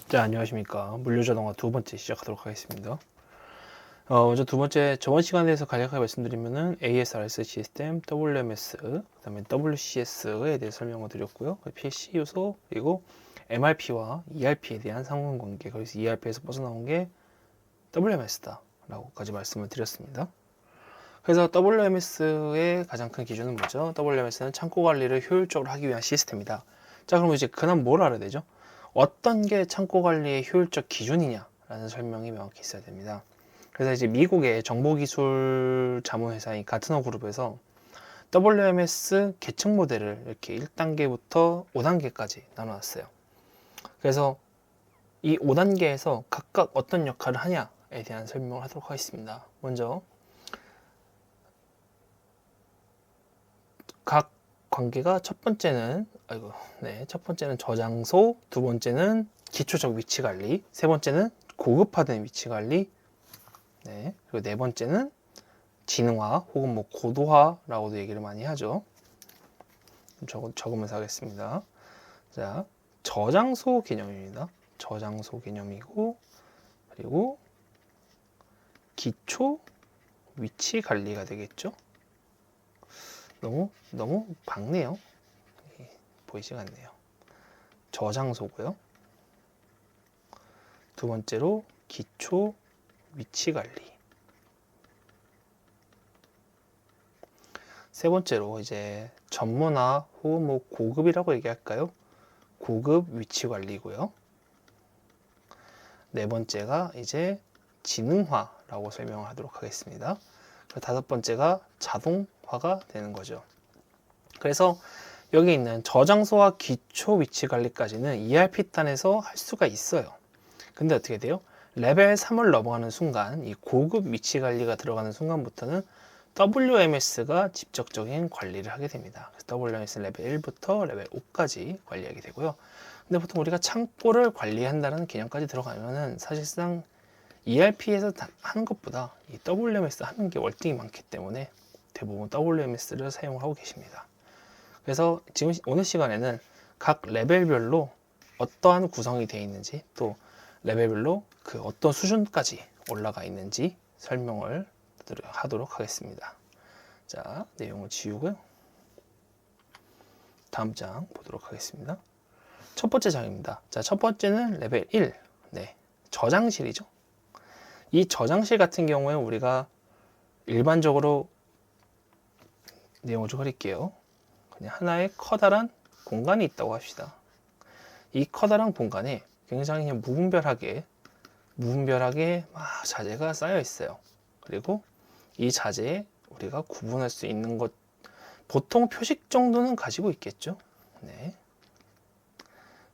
자, 안녕하십니까. 물류자동화 두 번째 시작하도록 하겠습니다. 먼저 두 번째, 저번 시간에서 간략하게 말씀드리면은 ASRS 시스템, WMS, 그 다음에 WCS에 대해 설명을 드렸고요. PC 요소, 그리고 MRP와 ERP에 대한 상관관계, 그래서 ERP에서 벗어나온 게 WMS다 라고까지 말씀을 드렸습니다. 그래서 WMS의 가장 큰 기준은 뭐죠? WMS는 창고 관리를 효율적으로 하기 위한 시스템이다. 자, 그럼 이제 그다음 뭘 알아야 되죠? 어떤 게 창고 관리의 효율적 기준이냐라는 설명이 명확히 있어야 됩니다. 그래서 이제 미국의 정보기술 자문회사인 가트너 그룹에서 WMS 계층 모델을 이렇게 1단계부터 5단계까지 나눠놨어요. 그래서 이 5단계에서 각각 어떤 역할을 하냐에 대한 설명을 하도록 하겠습니다. 먼저 각 관계가 첫 번째는 첫 번째는 저장소, 두 번째는 기초적 위치 관리, 세 번째는 고급화된 위치 관리, 그리고 네 번째는 지능화 혹은 뭐 고도화라고도 얘기를 많이 하죠. 적으면서 하겠습니다. 자, 저장소 개념입니다. 저장소 개념이고, 그리고 기초 위치 관리가 되겠죠. 너무 밝네요. 보이지가 않네요. 저장소고요. 두 번째로 기초 위치 관리. 세 번째로 이제 전문화 혹은 뭐 고급이라고 얘기할까요? 고급 위치 관리고요. 네 번째가 이제 지능화라고 설명을 하도록 하겠습니다. 다섯 번째가 자동화가 되는 거죠. 그래서 여기 있는 저장소와 기초 위치 관리까지는 ERP단에서 할 수가 있어요. 근데 어떻게 돼요? 레벨 3을 넘어가는 순간, 이 고급 위치 관리가 들어가는 순간부터는 WMS가 직접적인 관리를 하게 됩니다. 그래서 WMS 레벨 1부터 레벨 5까지 관리하게 되고요. 근데 보통 우리가 창고를 관리한다는 개념까지 들어가면은 사실상 ERP에서 하는 것보다 이 WMS 하는 게 월등히 많기 때문에 대부분 WMS를 사용을 하고 계십니다. 그래서 지금 오늘 시간에는 각 레벨별로 어떠한 구성이 되어 있는지, 또 레벨별로 그 어떤 수준까지 올라가 있는지 설명을 하도록 하겠습니다. 자, 내용을 지우고요. 다음 장 보도록 하겠습니다. 첫 번째 장입니다. 자, 첫 번째는 레벨 1. 저장실이죠. 이 저장실 같은 경우에 우리가 일반적으로 내용을 좀 흐릴게요. 그냥 하나의 커다란 공간이 있다고 합시다. 이 커다란 공간에 굉장히 그냥 무분별하게 막 자재가 쌓여 있어요. 그리고 이 자재에 우리가 구분할 수 있는 것, 보통 표식 정도는 가지고 있겠죠.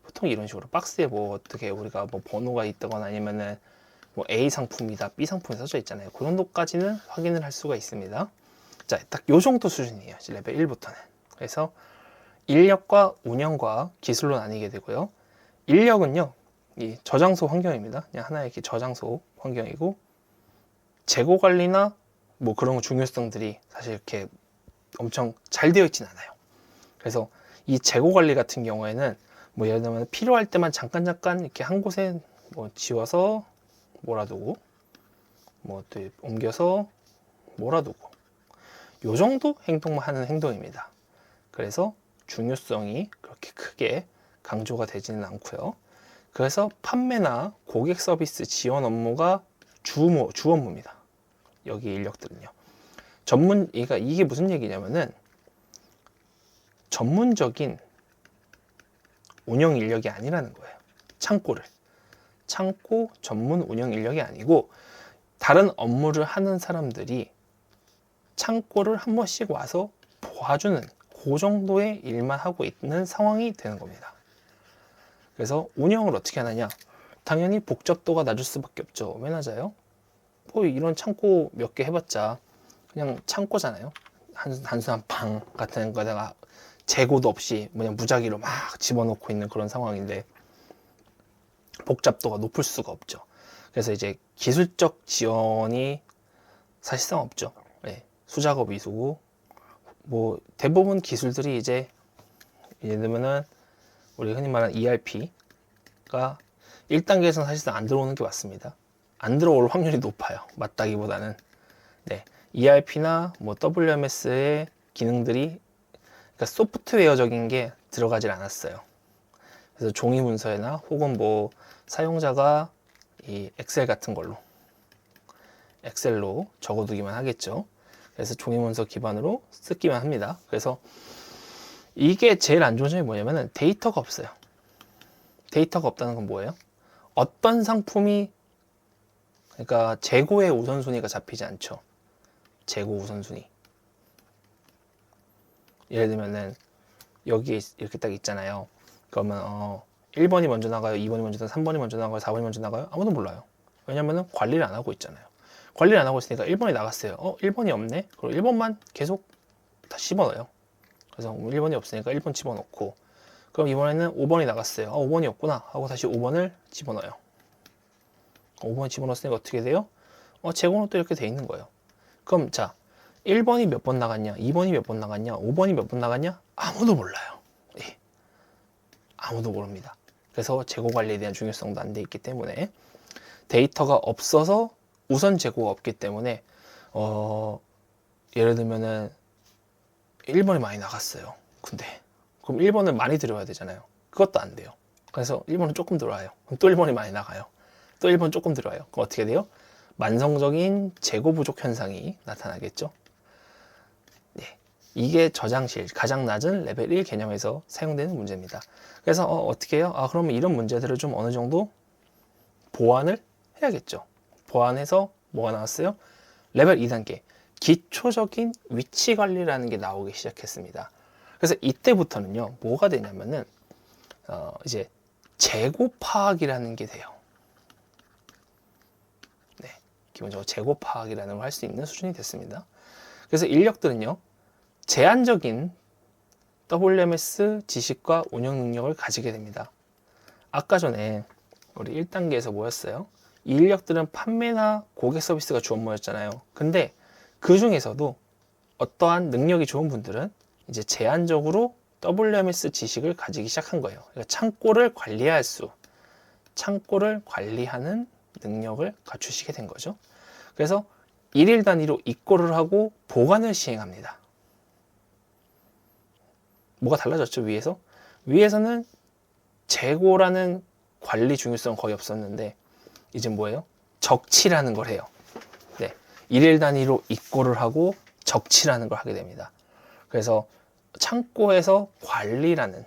보통 이런 식으로 박스에 뭐 어떻게 우리가 뭐 번호가 있다거나 아니면은 뭐 A 상품이다, B 상품이 써져 있잖아요. 그 정도까지는 확인을 할 수가 있습니다. 자, 딱 요 정도 수준이에요. 레벨 1부터는. 그래서 인력과 운영과 기술로 나뉘게 되고요. 인력은요, 이 저장소 환경입니다. 그냥 하나의 이렇게 저장소 환경이고, 재고 관리나 뭐 그런 중요성들이 사실 이렇게 엄청 잘 되어 있진 않아요. 그래서 이 재고 관리 같은 경우에는 뭐 예를 들면 필요할 때만 잠깐 이렇게 한 곳에 뭐 지워서 몰아두고, 뭐 또 옮겨서 몰아두고, 요 정도 행동만 하는 행동입니다. 그래서 중요성이 그렇게 크게 강조가 되지는 않고요. 그래서 판매나 고객 서비스 지원 업무가 주 업무입니다. 여기 인력들은요. 그러니까 이게 무슨 얘기냐면은 전문적인 운영 인력이 아니라는 거예요. 창고 전문 운영 인력이 아니고 다른 업무를 하는 사람들이 창고를 한 번씩 와서 봐주는 그 정도의 일만 하고 있는 상황이 되는 겁니다. 그래서 운영을 어떻게 하느냐? 당연히 복잡도가 낮을 수밖에 없죠. 왜 낮아요? 뭐 이런 창고 몇 개 해봤자 그냥 창고잖아요. 단순한 방 같은 거다가 재고도 없이 그냥 무작위로 막 집어넣고 있는 그런 상황인데 복잡도가 높을 수가 없죠. 그래서 이제 기술적 지원이 사실상 없죠. 수작업 위주고 뭐 대부분 기술들이 이제 예를 들면은 우리 흔히 말하는 ERP가 1단계에서는 사실상 안 들어오는 게 맞습니다. 안 들어올 확률이 높아요. 맞다기보다는. 네. ERP나 뭐 WMS의 기능들이 그러니까 소프트웨어적인 게 들어가질 않았어요. 그래서 종이 문서나 혹은 뭐 사용자가 이 엑셀 같은 걸로 엑셀로 적어두기만 하겠죠. 그래서 종이 문서 기반으로 쓰기만 합니다. 그래서 이게 제일 안 좋은 점이 뭐냐면은 데이터가 없어요. 데이터가 없다는 건 뭐예요? 어떤 상품이 그러니까 재고의 우선순위가 잡히지 않죠. 재고 우선순위. 예를 들면은 여기에 이렇게 딱 있잖아요. 그러면 1번이 먼저 나가요, 2번이 먼저 나가요, 3번이 먼저 나가요, 4번이 먼저 나가요? 아무도 몰라요. 왜냐면은 관리를 안 하고 있잖아요. 관리를 안 하고 있으니까 1번이 나갔어요. 1번이 없네? 그럼 1번만 계속 다 집어넣어요. 그래서 1번이 없으니까 1번 집어넣고, 그럼 이번에는 5번이 나갔어요. 5번이 없구나 하고 다시 5번을 집어넣어요. 5번 집어넣었으니까 어떻게 돼요? 재고는 또 이렇게 돼 있는 거예요. 그럼 자, 1번이 몇 번 나갔냐, 2번이 몇 번 나갔냐, 5번이 몇 번 나갔냐? 아무도 몰라요. 예. 아무도 모릅니다. 그래서 재고 관리에 대한 중요성도 안 돼 있기 때문에 데이터가 없어서 우선 재고가 없기 때문에 예를 들면은 1번이 많이 나갔어요. 근데 그럼 1번을 많이 들어야 되잖아요. 그것도 안 돼요. 그래서 1번은 조금 들어와요. 그럼 또 1번이 많이 나가요. 또 1번 조금 들어와요. 그럼 어떻게 돼요? 만성적인 재고 부족 현상이 나타나겠죠. 네, 이게 저장실 가장 낮은 레벨 1 개념에서 사용되는 문제입니다. 그래서 어떻게 해요? 그러면 이런 문제들을 좀 어느 정도 보완을 해야겠죠. 보완해서 뭐가 나왔어요? 레벨 2단계 기초적인 위치 관리라는 게 나오기 시작했습니다. 그래서 이때부터는요, 뭐가 되냐면은 이제 재고 파악이라는 게 돼요. 네, 기본적으로 재고 파악이라는 걸 할 수 있는 수준이 됐습니다. 그래서 인력들은요, 제한적인 WMS 지식과 운영 능력을 가지게 됩니다. 아까 전에 우리 1단계에서 뭐였어요? 이 인력들은 판매나 고객 서비스가 주 업무였잖아요. 근데 그 중에서도 어떠한 능력이 좋은 분들은 이제 제한적으로 WMS 지식을 가지기 시작한 거예요. 그러니까 창고를 관리하는 능력을 갖추시게 된 거죠. 그래서 일일 단위로 입고를 하고 보관을 시행합니다. 뭐가 달라졌죠, 위에서? 위에서는 재고라는 관리 중요성 거의 없었는데 이제 뭐예요? 적치라는 걸 해요. 네, 일일 단위로 입고를 하고 적치라는 걸 하게 됩니다. 그래서 창고에서 관리라는,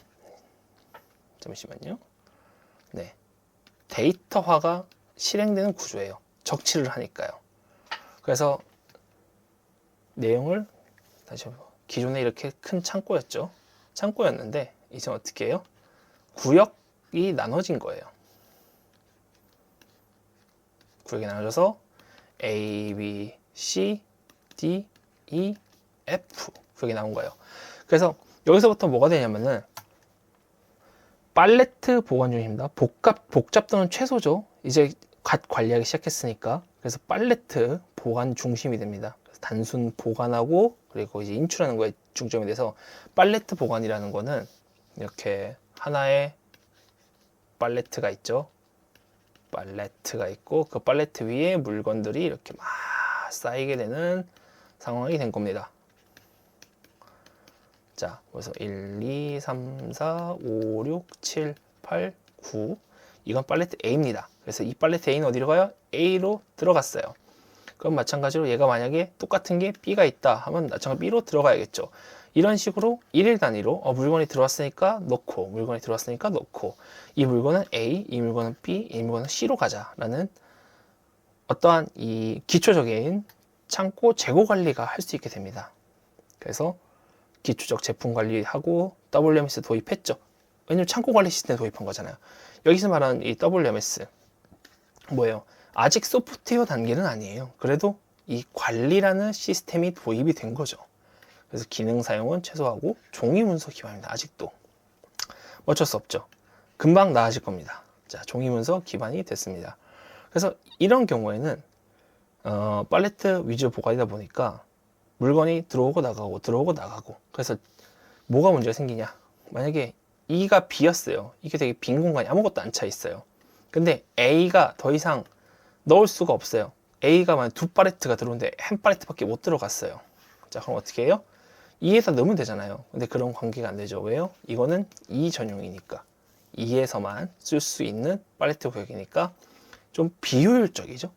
잠시만요. 네, 데이터화가 실행되는 구조예요. 적치를 하니까요. 그래서 내용을 다시 기존에 이렇게 큰 창고였는데 이제 어떻게 해요? 구역이 나눠진 거예요. 구역이 나눠져서 A, B, C, D, E, F 구역이 나온 거예요. 그래서 여기서부터 뭐가 되냐면은 팔레트 보관 중입니다. 복잡 또는 최소죠. 이제 갓 관리하기 시작했으니까. 그래서 팔레트 보관 중심이 됩니다. 그래서 단순 보관하고 그리고 이제 인출하는 거에 중점이 돼서 팔레트 보관이라는 거는 이렇게 하나의 팔레트가 있죠. 팔레트가 있고 그 팔레트 위에 물건들이 이렇게 막 쌓이게 되는 상황이 된 겁니다. 자, 그래서 1, 2, 3, 4, 5, 6, 7, 8, 9 이건 팔레트 A입니다. 그래서 이 팔레트 A는 어디로 가요? A로 들어갔어요. 그럼 마찬가지로 얘가 만약에 똑같은 게 B가 있다 하면 마찬가지로 B로 들어가야겠죠. 이런 식으로 일일 단위로 물건이 들어왔으니까 넣고 물건이 들어왔으니까 넣고 이 물건은 A, 이 물건은 B, 이 물건은 C로 가자라는 어떠한 이 기초적인 창고 재고 관리가 할 수 있게 됩니다. 그래서 기초적 제품 관리하고 WMS 도입했죠. 왜냐면 창고 관리 시스템 도입한 거잖아요. 여기서 말하는 이 WMS 뭐예요? 아직 소프트웨어 단계는 아니에요. 그래도 이 관리라는 시스템이 도입이 된 거죠. 그래서 기능 사용은 최소화하고 종이 문서 기반입니다. 아직도 어쩔 수 없죠. 금방 나아질 겁니다. 자, 종이 문서 기반이 됐습니다. 그래서 이런 경우에는 팔레트 위주 보관이다 보니까 물건이 들어오고 나가고 그래서 뭐가 문제가 생기냐, 만약에 이가 비었어요. 이게 되게 빈 공간이 아무것도 안 차 있어요. 근데 A가 더 이상 넣을 수가 없어요. A가 만약 2팔레트가 들어오는데 1팔레트밖에 못 들어갔어요. 자, 그럼 어떻게 해요? 2에다 넣으면 되잖아요. 근데 그런 관계가 안 되죠. 왜요? 이거는 2 전용이니까. 2에서만 쓸 수 있는 팔레트 구역이니까 좀 비효율적이죠.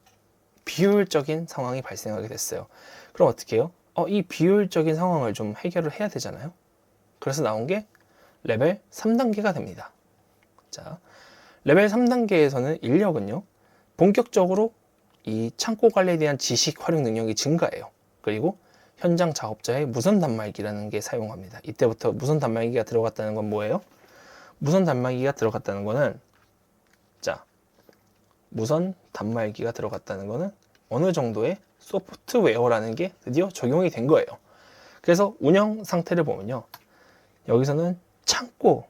비효율적인 상황이 발생하게 됐어요. 그럼 어떻게 해요? 이 비효율적인 상황을 좀 해결을 해야 되잖아요. 그래서 나온 게 레벨 3단계가 됩니다. 자, 레벨 3단계에서는 인력은요, 본격적으로 이 창고 관리에 대한 지식 활용 능력이 증가해요. 그리고 현장 작업자의 무선 단말기라는 게 사용합니다. 이때부터 무선 단말기가 들어갔다는 건 뭐예요? 무선 단말기가 들어갔다는 거는, 자, 무선 단말기가 들어갔다는 거는 어느 정도의 소프트웨어라는 게 드디어 적용이 된 거예요. 그래서 운영 상태를 보면요, 여기서는 창고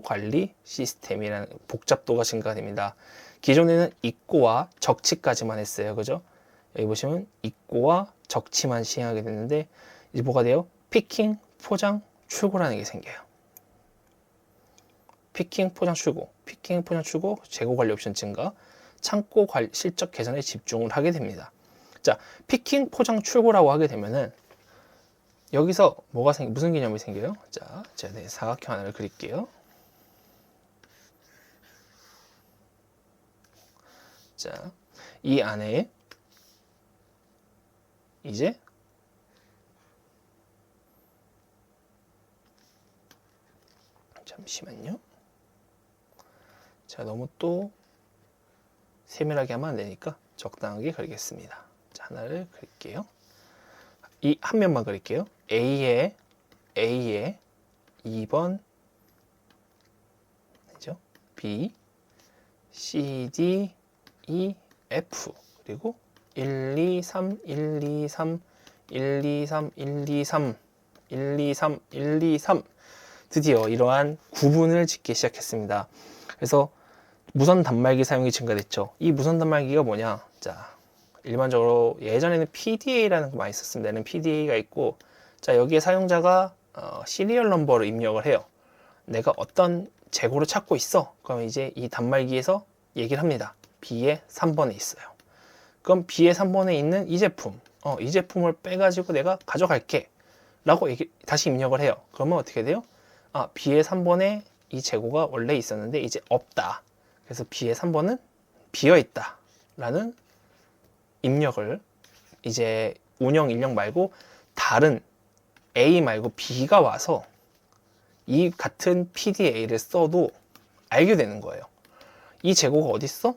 관리 시스템이라는 복잡도가 증가됩니다. 기존에는 입고와 적치까지만 했어요. 그죠? 여기 보시면 입고와 적치만 시행하게 됐는데, 이제 뭐가 돼요? 피킹, 포장, 출고라는 게 생겨요. 피킹, 포장, 출고, 피킹, 포장, 출고, 재고 관리 옵션 증가, 창고 관리 실적 개선에 집중을 하게 됩니다. 자, 피킹, 포장, 출고라고 하게 되면은 여기서 무슨 개념이 생겨요? 자, 제가 사각형 하나를 그릴게요. 자, 이 안에 이제 잠시만요. 자, 너무 또 세밀하게 하면 안 되니까 적당하게 그리겠습니다. 자, 하나를 그릴게요. 이 한 면만 그릴게요. A에 2번 그죠? B, C, D, E, F 그리고 1, 2, 3, 1, 2, 3, 1, 2, 3, 1, 2, 3, 1, 2, 3, 1, 2, 3 드디어 이러한 구분을 짓기 시작했습니다. 그래서 무선 단말기 사용이 증가됐죠. 이 무선 단말기가 뭐냐? 자, 일반적으로 예전에는 PDA라는 거 많이 썼습니다. 얘는 PDA가 있고, 자, 여기에 사용자가 시리얼 넘버를 입력을 해요. 내가 어떤 재고를 찾고 있어. 그럼 이제 이 단말기에서 얘기를 합니다. B의 3번에 있어요. 그럼 B의 3번에 있는 이 제품, 이 제품을 빼가지고 내가 가져갈게. 라고 다시 입력을 해요. 그러면 어떻게 돼요? B의 3번에 이 재고가 원래 있었는데 이제 없다. 그래서 B의 3번은 비어있다. 라는 입력을 이제 운영 인력 말고 다른 A 말고 B가 와서 이 같은 PDA를 써도 알게 되는 거예요. 이 재고가 어디 있어?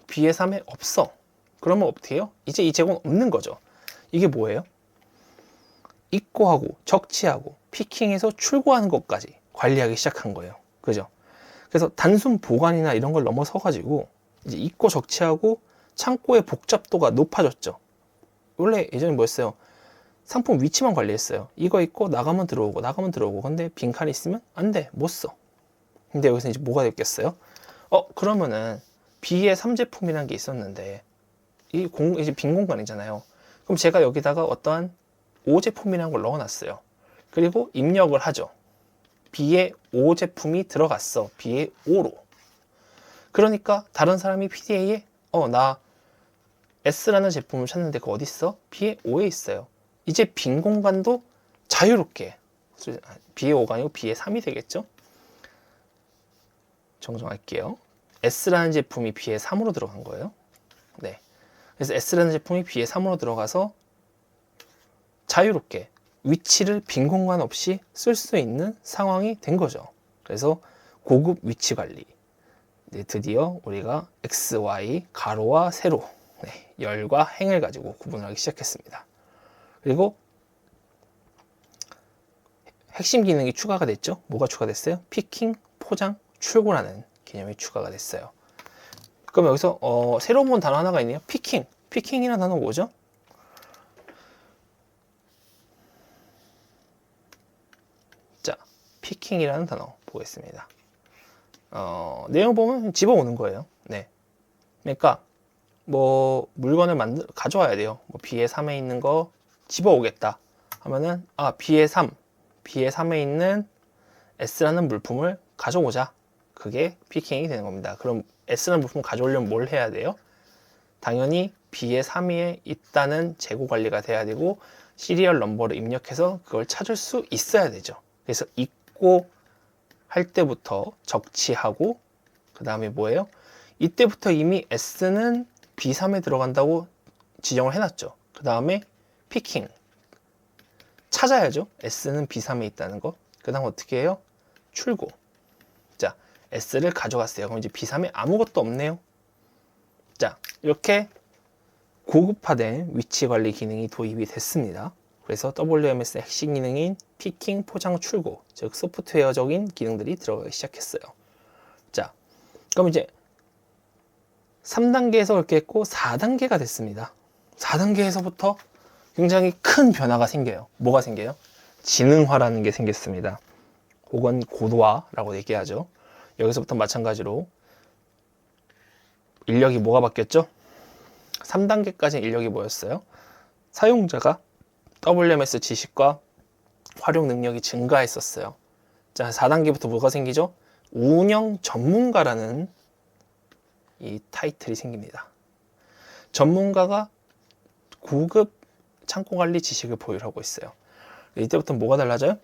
B의 3에 없어. 그러면 어떻게 해요? 이제 이 재고는 없는 거죠. 이게 뭐예요? 입고하고 적치하고 피킹해서 출고하는 것까지 관리하기 시작한 거예요. 그죠? 그래서 단순 보관이나 이런 걸 넘어서 가지고 이제 입고 적치하고 창고의 복잡도가 높아졌죠. 원래 예전에 뭐였어요? 상품 위치만 관리했어요. 이거 있고 나가면 들어오고 근데 빈칸이 있으면 안 돼, 못 써. 근데 여기서 이제 뭐가 됐겠어요? 그러면은 B의 3제품이라는 게 있었는데 이제 빈 공간이잖아요. 그럼 제가 여기다가 어떠한 5제품이라는 걸 넣어놨어요. 그리고 입력을 하죠. B의 5제품이 들어갔어. B의 5로. 그러니까 다른 사람이 PDA에 나 S라는 제품을 찾는데 그거 어디 있어? B의 5에 있어요. 이제 빈 공간도 자유롭게 B의 5가 아니고 B의 3이 되겠죠? 정정할게요. S라는 제품이 B의 3으로 들어간 거예요. 네. 그래서 S라는 제품이 B의 3으로 들어가서 자유롭게 위치를 빈 공간 없이 쓸 수 있는 상황이 된 거죠. 그래서 고급 위치 관리. 네, 드디어 우리가 X, Y, 가로와 세로, 열과 행을 가지고 구분하기 시작했습니다. 그리고 핵심 기능이 추가가 됐죠. 뭐가 추가됐어요? 피킹, 포장, 출고라는 개념이 추가가 됐어요. 그럼 여기서 새로 본 단어 하나가 있네요. 피킹. 피킹이라는 단어 뭐죠? 자, 피킹이라는 단어 보겠습니다. 내용 보면 집어오는 거예요. 네. 그러니까 뭐 물건을 가져와야 돼요. 뭐 B의 3에 있는 거 집어오겠다 하면은 B의 3, B의 3에 있는 S라는 물품을 가져오자. 그게 피킹이 되는 겁니다. 그럼 S라는 부품을 가져오려면 뭘 해야 돼요? 당연히 B의 3위에 있다는 재고 관리가 돼야 되고 시리얼 넘버를 입력해서 그걸 찾을 수 있어야 되죠. 그래서 있고 할 때부터 적치하고 그 다음에 뭐예요? 이때부터 이미 S는 B3에 들어간다고 지정을 해놨죠. 그 다음에 피킹 찾아야죠. S는 B3에 있다는 거. 그 다음 어떻게 해요? 출고. 자, S를 가져갔어요. 그럼 이제 B3에 아무것도 없네요. 자, 이렇게 고급화된 위치 관리 기능이 도입이 됐습니다. 그래서 WMS의 핵심 기능인 피킹, 포장, 출고, 즉 소프트웨어적인 기능들이 들어가기 시작했어요. 자, 그럼 이제 3단계에서 그렇게 했고 4단계가 됐습니다. 4단계에서부터 굉장히 큰 변화가 생겨요. 뭐가 생겨요? 지능화라는 게 생겼습니다. 혹은 고도화라고 얘기하죠. 여기서부터 마찬가지로 인력이 뭐가 바뀌었죠? 3단계까지 인력이 뭐였어요? 사용자가 WMS 지식과 활용 능력이 증가했었어요. 자, 4단계부터 뭐가 생기죠? 운영 전문가라는 이 타이틀이 생깁니다. 전문가가 고급 창고관리 지식을 보유하고 있어요. 이때부터 뭐가 달라져요?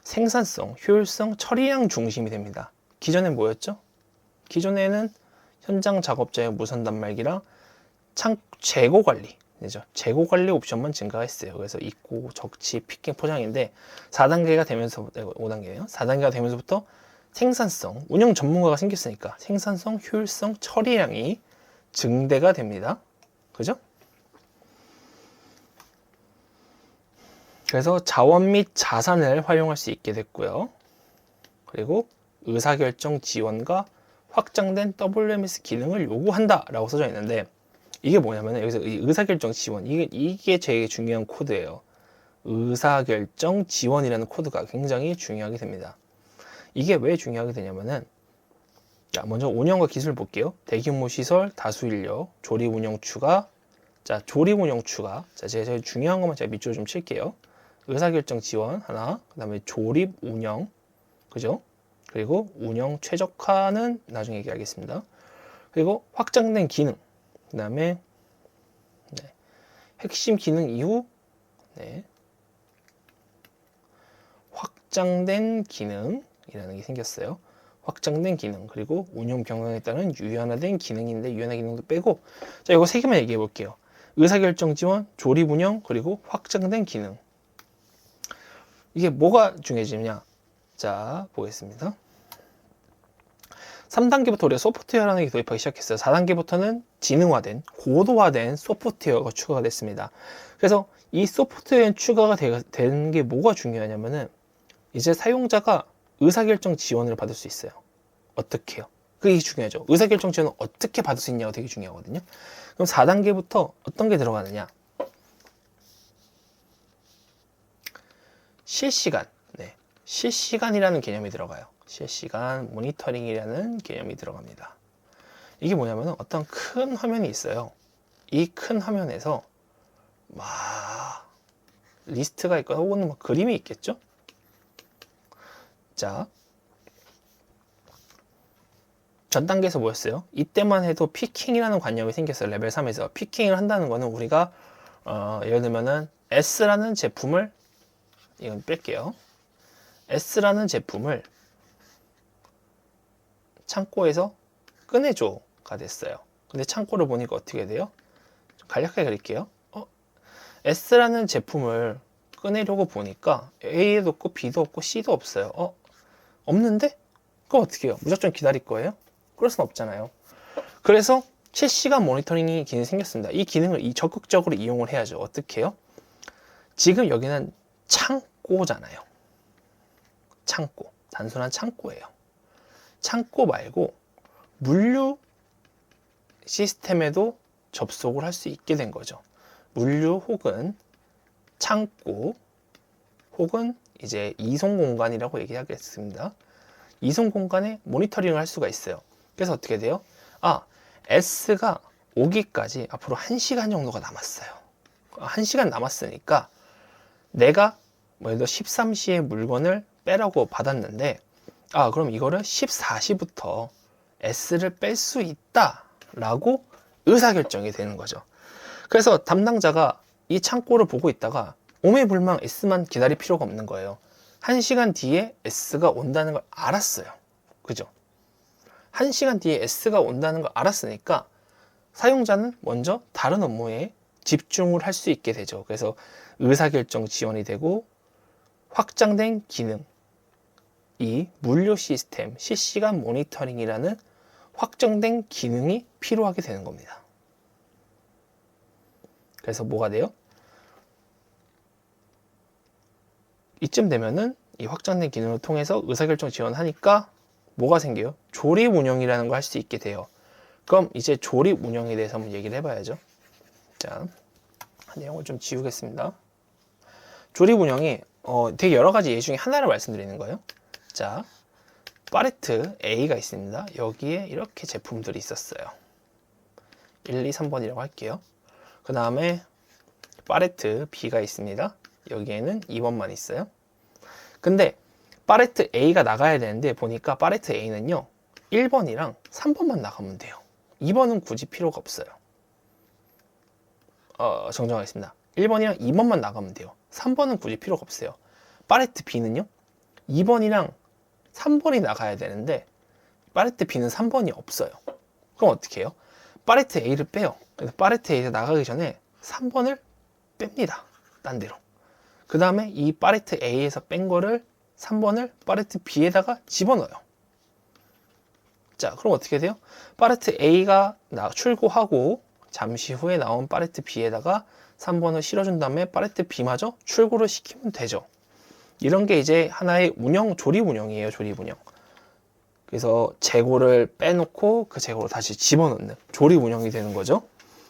생산성, 효율성, 처리량 중심이 됩니다. 기존엔 뭐였죠? 기존에는 현장 작업자의 무선 단말기랑 재고 관리, 그죠? 재고 관리 옵션만 증가했어요. 그래서 입고, 적치, 피킹, 포장인데 4단계가 되면서 5단계예요. 4단계가 되면서부터 생산성, 운영 전문가가 생겼으니까 생산성, 효율성, 처리량이 증대가 됩니다. 그죠? 그래서 자원 및 자산을 활용할 수 있게 됐고요. 그리고 의사결정 지원과 확장된 WMS 기능을 요구한다 라고 써져 있는데 이게 뭐냐면 여기서 의사결정 지원 이게 제일 중요한 코드예요. 의사결정 지원이라는 코드가 굉장히 중요하게 됩니다. 이게 왜 중요하게 되냐면은 자, 먼저 운영과 기술 볼게요. 대규모 시설, 다수 인력, 조립 운영 추가. 자, 조립 운영 추가. 자, 제일 중요한 것만 제가 밑줄을 좀 칠게요. 의사결정 지원 하나, 그 다음에 조립 운영, 그죠? 그리고 운영 최적화는 나중에 얘기하겠습니다. 그리고 확장된 기능, 그 다음에 네, 핵심 기능 이후 네, 확장된 기능이라는 게 생겼어요. 확장된 기능, 그리고 운영 변경에 따른 유연화된 기능인데 유연화 기능도 빼고 자, 이거 세 개만 얘기해 볼게요. 의사결정 지원, 조립 운영, 그리고 확장된 기능. 이게 뭐가 중요해지냐? 자, 보겠습니다. 3단계부터 우리가 소프트웨어라는 게 도입하기 시작했어요. 4단계부터는 지능화된, 고도화된 소프트웨어가 추가가 됐습니다. 그래서 이 소프트웨어 추가가 되는 게 뭐가 중요하냐면은 이제 사용자가 의사결정 지원을 받을 수 있어요. 어떻게 해요? 그게 중요하죠. 의사결정 지원을 어떻게 받을 수 있냐가 되게 중요하거든요. 그럼 4단계부터 어떤 게 들어가느냐? 실시간, 네, 실시간이라는 개념이 들어가요. 실시간 모니터링이라는 개념이 들어갑니다. 이게 뭐냐면 어떤 큰 화면이 있어요. 이 큰 화면에서 막 리스트가 있거나 혹은 뭐 그림이 있겠죠. 자, 전 단계에서 뭐였어요? 이때만 해도 피킹이라는 관념이 생겼어요. 레벨 3에서 피킹을 한다는 거는 우리가 예를 들면은 S라는 제품을 이건 뺄게요. S라는 제품을 창고에서 꺼내줘가 됐어요. 근데 창고를 보니까 어떻게 돼요? 좀 간략하게 그릴게요. S라는 제품을 꺼내려고 보니까 A도 없고 B도 없고 C도 없어요. 없는데? 그럼 어떻게 해요? 무작정 기다릴 거예요? 그럴 순 없잖아요. 그래서 실시간 모니터링이 기능이 생겼습니다. 이 기능을 적극적으로 이용을 해야죠. 어떻게 해요? 지금 여기는 창고잖아요. 창고. 단순한 창고예요. 창고 말고 물류 시스템에도 접속을 할 수 있게 된 거죠. 물류 혹은 창고 혹은 이제 이송 공간이라고 얘기하겠습니다. 이송 공간에 모니터링을 할 수가 있어요. 그래서 어떻게 돼요? S가 오기까지 앞으로 1시간 정도가 남았어요. 1시간 남았으니까 내가 예를 들어 13시에 물건을 빼라고 받았는데 그럼 이거를 14시부터 S를 뺄 수 있다라고 의사결정이 되는 거죠. 그래서 담당자가 이 창고를 보고 있다가 오매불망 S만 기다릴 필요가 없는 거예요. 1시간 뒤에 S가 온다는 걸 알았어요. 그죠? 1시간 뒤에 S가 온다는 걸 알았으니까 사용자는 먼저 다른 업무에 집중을 할 수 있게 되죠. 그래서 의사결정 지원이 되고 확장된 기능, 이 물류 시스템, 실시간 모니터링이라는 확정된 기능이 필요하게 되는 겁니다. 그래서 뭐가 돼요? 이쯤 되면은 이 확장된 기능을 통해서 의사결정 지원하니까 뭐가 생겨요? 조립 운영이라는 걸 할 수 있게 돼요. 그럼 이제 조립 운영에 대해서 한번 얘기를 해봐야죠. 자, 내용을 좀 지우겠습니다. 조립 운영이 되게 여러 가지 예시 중에 하나를 말씀드리는 거예요. 자, 파레트 A가 있습니다. 여기에 이렇게 제품들이 있었어요. 1, 2, 3번이라고 할게요. 그 다음에 파레트 B가 있습니다. 여기에는 2번만 있어요. 근데 파레트 A가 나가야 되는데 보니까 파레트 A는요 1번이랑 3번만 나가면 돼요. 2번은 굳이 필요가 없어요. 정정하겠습니다. 1번이랑 2번만 나가면 돼요. 3번은 굳이 필요가 없어요. 파레트 B는요 2번이랑 3번이 나가야 되는데 파레트 B는 3번이 없어요. 그럼 어떻게 해요? 파레트 A를 빼요. 그래서 파레트 A가 나가기 전에 3번을 뺍니다. 딴 데로. 그 다음에 이 파레트 A에서 뺀 거를 3번을 파레트 B에다가 집어넣어요. 자, 그럼 어떻게 돼요? 파레트 A가 출고하고 잠시 후에 나온 파레트 B에다가 3번을 실어준 다음에 파레트 B마저 출고를 시키면 되죠. 이런 게 이제 하나의 조립 운영이에요. 조립 운영. 그래서 재고를 빼놓고 그 재고를 다시 집어넣는 조립 운영이 되는 거죠.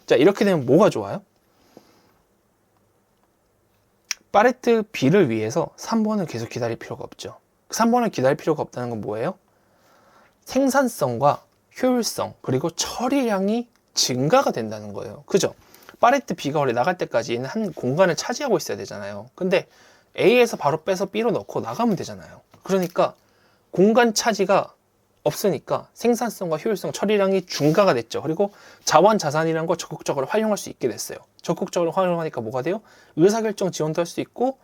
자, 이렇게 되면 뭐가 좋아요? 파레트 B를 위해서 3번을 계속 기다릴 필요가 없죠. 3번을 기다릴 필요가 없다는 건 뭐예요? 생산성과 효율성 그리고 처리량이 증가가 된다는 거예요. 그죠? 파레트 B가 원래 나갈 때까지는 한 공간을 차지하고 있어야 되잖아요. 근데 A에서 바로 빼서 B로 넣고 나가면 되잖아요. 그러니까 공간 차지가 없으니까 생산성과 효율성, 처리량이 증가가 됐죠. 그리고 자원자산이라는 걸 적극적으로 활용할 수 있게 됐어요. 적극적으로 활용하니까 뭐가 돼요? 의사결정 지원도 할 수 있고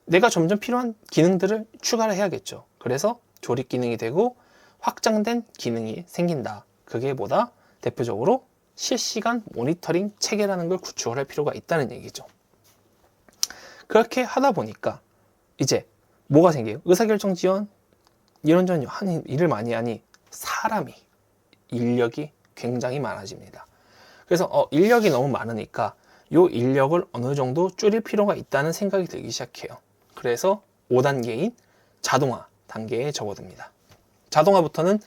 내가 점점 필요한 기능들을 추가를 해야겠죠. 그래서 조립 기능이 되고 확장된 기능이 생긴다. 그게 뭐다? 대표적으로 실시간 모니터링 체계라는 걸 구축을 할 필요가 있다는 얘기죠. 그렇게 하다 보니까 이제 뭐가 생겨요? 의사결정 지원 이런저런 일을 많이 하니 사람이 인력이 굉장히 많아집니다. 그래서 인력이 너무 많으니까 이 인력을 어느 정도 줄일 필요가 있다는 생각이 들기 시작해요. 그래서 5단계인 자동화 단계에 접어듭니다. 자동화부터는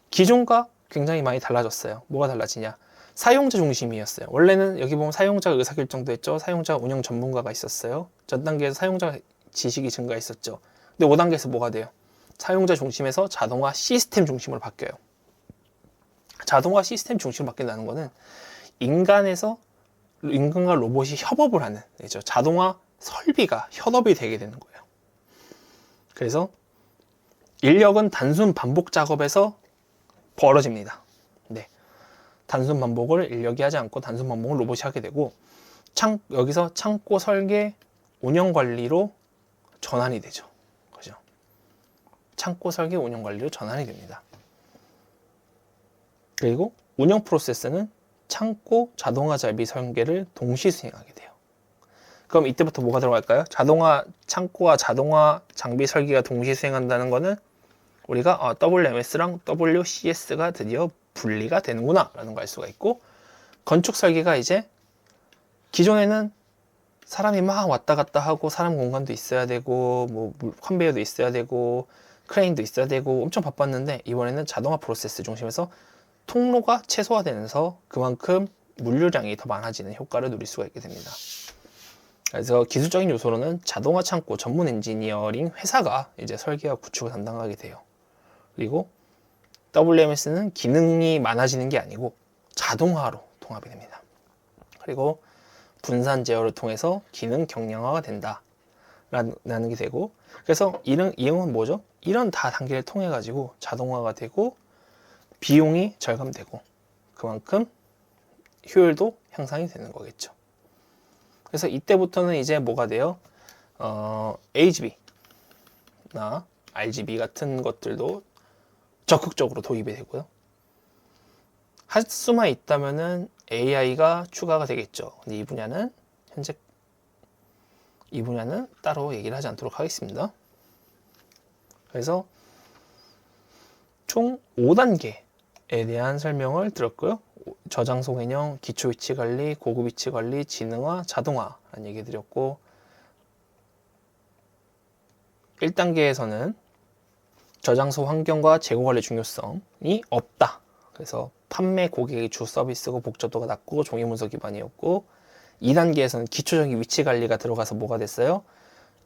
기존과 굉장히 많이 달라졌어요. 뭐가 달라지냐? 사용자 중심이었어요. 원래는 여기 보면 사용자 의사결정도 했죠. 사용자 운영 전문가가 있었어요. 전 단계에서 사용자 지식이 증가했었죠. 근데 5단계에서 뭐가 돼요? 사용자 중심에서 자동화 시스템 중심으로 바뀌어요. 자동화 시스템 중심으로 바뀐다는 거는 인간과 로봇이 협업을 하는 자동화 설비가 협업이 되게 되는 거예요. 그래서 인력은 단순 반복 작업에서 벌어집니다. 네. 단순 반복을 인력이 하지 않고 단순 반복을 로봇이 하게 되고 여기서 창고 설계, 운영 관리로 전환이 되죠. 그죠? 창고 설계, 운영 관리로 전환이 됩니다. 그리고 운영 프로세스는 창고 자동화 장비 설계를 동시 수행하게 돼요. 그럼 이때부터 뭐가 들어갈까요? 창고와 자동화 장비 설계가 동시 수행한다는 거는 우리가 WMS랑 WCS가 드디어 분리가 되는구나 라는 걸 알 수가 있고, 건축 설계가 이제 기존에는 사람이 막 왔다 갔다 하고 사람 공간도 있어야 되고 뭐 컨베이어도 있어야 되고 크레인도 있어야 되고 엄청 바빴는데 이번에는 자동화 프로세스 중심에서 통로가 최소화되면서 그만큼 물류량이 더 많아지는 효과를 누릴 수가 있게 됩니다. 그래서 기술적인 요소로는 자동화 창고 전문 엔지니어링 회사가 이제 설계와 구축을 담당하게 돼요. 그리고 WMS는 기능이 많아지는 게 아니고 자동화로 통합이 됩니다. 그리고 분산 제어를 통해서 기능 경량화가 된다. 라는 게 되고, 그래서 이용은 뭐죠? 이런 다 단계를 통해 가지고 자동화가 되고 비용이 절감되고 그만큼 효율도 향상이 되는 거겠죠. 그래서 이때부터는 이제 뭐가 돼요? AGB나 RGB 같은 것들도 적극적으로 도입이 되고요. 할 수만 있다면은 AI가 추가가 되겠죠. 근데 이 분야는 따로 얘기를 하지 않도록 하겠습니다. 그래서 총 5단계에 대한 설명을 들었고요. 저장소 개념, 기초 위치 관리, 고급 위치 관리, 지능화, 자동화라는 얘기 드렸고, 1단계에서는 저장소 환경과 재고 관리 중요성이 없다. 그래서 판매 고객의 주 서비스고 복잡도가 낮고 종이 문서 기반이었고, 2단계에서는 기초적인 위치 관리가 들어가서 뭐가 됐어요?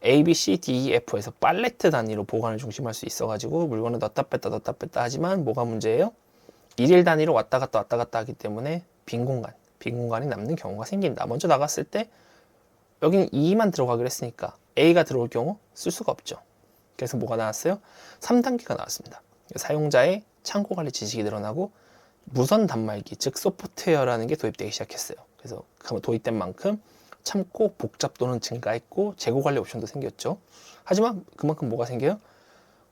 A, B, C, D, E, F에서 팔레트 단위로 보관을 중심할 수 있어가지고 물건을 넣었다 뺐다 하지만 뭐가 문제예요? 일일 단위로 왔다 갔다 하기 때문에 빈 공간이 남는 경우가 생긴다. 먼저 나갔을 때 여긴 2만 들어가기로 했으니까 A가 들어올 경우 쓸 수가 없죠. 그래서 뭐가 나왔어요? 3단계가 나왔습니다. 사용자의 창고 관리 지식이 늘어나고 무선 단말기, 즉 소프트웨어라는 게 도입되기 시작했어요. 그래서 도입된 만큼 참고 복잡도는 증가했고 재고 관리 옵션도 생겼죠. 하지만 그만큼 뭐가 생겨요?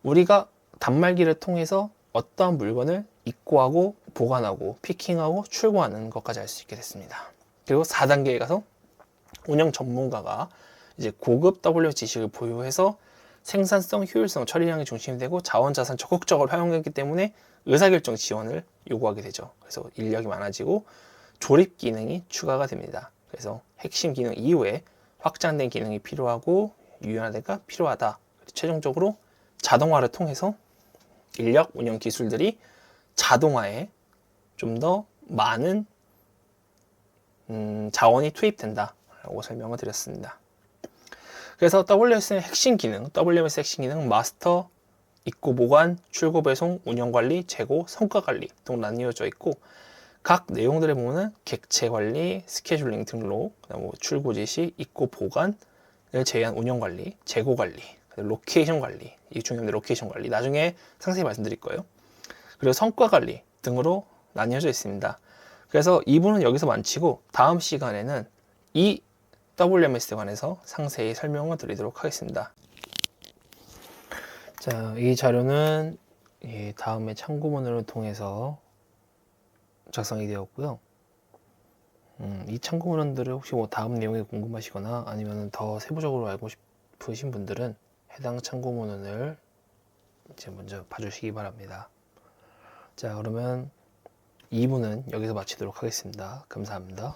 우리가 단말기를 통해서 어떠한 물건을 입고하고 보관하고 피킹하고 출고하는 것까지 할 수 있게 됐습니다. 그리고 4단계에 가서 운영 전문가가 이제 고급 W 지식을 보유해서 생산성, 효율성, 처리량이 중심이 되고 자원자산 적극적으로 활용했기 때문에 의사결정 지원을 요구하게 되죠. 그래서 인력이 많아지고 조립 기능이 추가가 됩니다. 그래서 핵심 기능 이후에 확장된 기능이 필요하고 유연화가 필요하다. 최종적으로 자동화를 통해서 인력 운영 기술들이 자동화에 좀 더 많은 자원이 투입된다라고 설명을 드렸습니다. 그래서 WMS의 핵심 기능, 마스터, 입고 보관, 출고 배송, 운영 관리, 재고, 성과 관리 등 나뉘어져 있고 각 내용들에 보면은 객체 관리, 스케줄링 등록, 그다음 출고 지시, 입고 보관을 제외한 운영 관리, 재고 관리, 로케이션 관리, 이 중요한데 로케이션 관리 나중에 상세히 말씀드릴 거예요. 그리고 성과 관리 등으로 나뉘어져 있습니다. 그래서 2부는 여기서 마치고 다음 시간에는 이 WMS에 관해서 상세히 설명을 드리도록 하겠습니다. 자, 이 자료는 다음에 참고문을 통해서 작성이 되었고요. 이 참고문들을 혹시 뭐 다음 내용이 궁금하시거나 아니면 더 세부적으로 알고 싶으신 분들은 해당 참고문을 이제 먼저 봐주시기 바랍니다. 자, 그러면 2부는 여기서 마치도록 하겠습니다. 감사합니다.